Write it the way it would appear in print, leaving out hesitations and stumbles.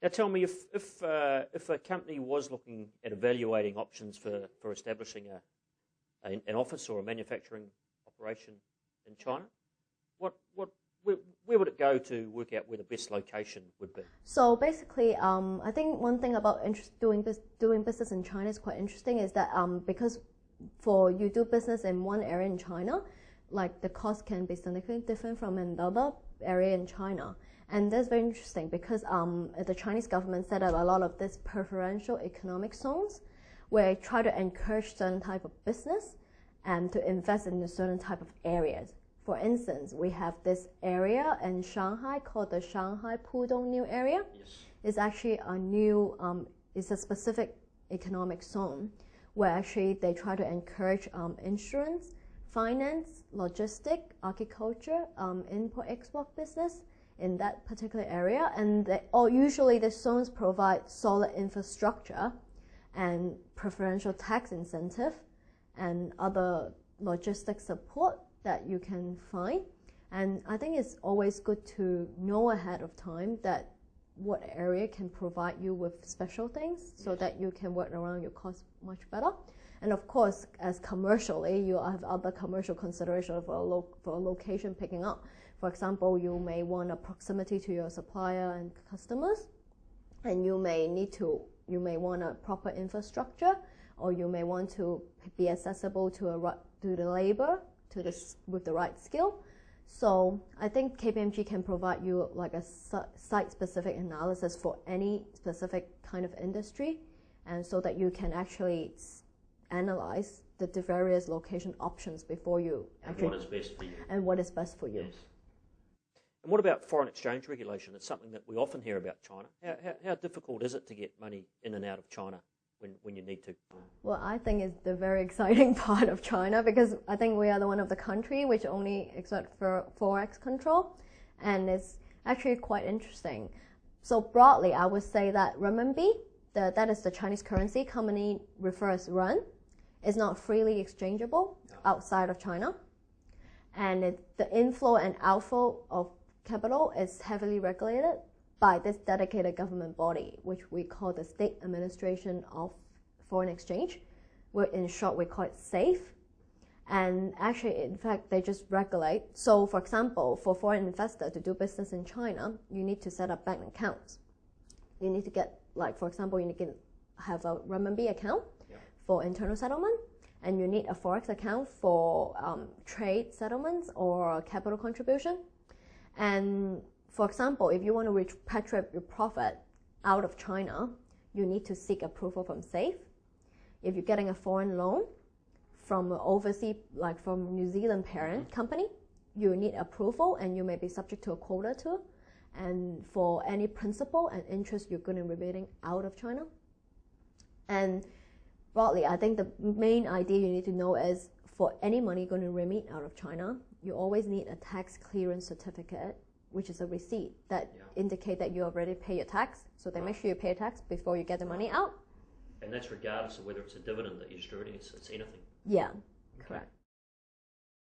Now tell me, if a company was looking at evaluating options for establishing an office or a manufacturing operation in China, where would it go to work out where the best location would be? So basically, I think one thing about doing business in China is quite interesting is that because for you do business in one area in China, like the cost can be significantly different from another area in China. And that's very interesting because the Chinese government set up a lot of these preferential economic zones where it try to encourage certain type of business and to invest in a certain type of areas. For instance, we have this area in Shanghai called the Shanghai Pudong New Area. Yes. It's actually a new, it's a specific economic zone where actually they try to encourage insurance, finance, logistic, agriculture, import-export business in that particular area. And usually the zones provide solid infrastructure and preferential tax incentive and other logistic support that you can find. And I think it's always good to know ahead of time that what area can provide you with special things so that you can work around your cost much better. And of course, as commercially, you have other commercial considerations for a location picking up. For example, you may want a proximity to your supplier and customers, and you may want a proper infrastructure, or you may want to be accessible to the labor with the right skill. So I think KPMG can provide you like a site-specific analysis for any specific kind of industry, and so that you can actually analyze the various location options before you actually. And what is best for you. And what is best for you. Yes. And what about foreign exchange regulation? It's something that we often hear about China. How difficult is it to get money in and out of China when you need to? Well, I think it's the very exciting part of China because I think we are the one of the country which only accept for forex control, and it's actually quite interesting. So broadly, I would say that renminbi, that is the Chinese currency commonly referred as yuan, is not freely exchangeable outside of China, and the inflow and outflow of capital is heavily regulated by this dedicated government body, which we call the State Administration of Foreign Exchange, where in short we call it SAFE. And actually, in fact, they just regulate. So for example, for foreign investor to do business in China, you need to set up bank accounts. You need to get, like for example, you need to have a renminbi account for internal settlement, and you need a forex account for trade settlements or capital contribution. And for example, if you want to repatriate your profit out of China, you need to seek approval from SAFE. If you're getting a foreign loan from an overseas, like from New Zealand parent company, you need approval, and you may be subject to a quota too. And for any principal and interest you're going to be remitting out of China. And broadly, I think the main idea you need to know is for any money going to remit out of China, you always need a tax clearance certificate, which is a receipt that indicate that you already pay your tax. So they make sure you pay your tax before you get the money out. And that's regardless of whether it's a dividend that you're distributing, it's anything. Yeah, correct.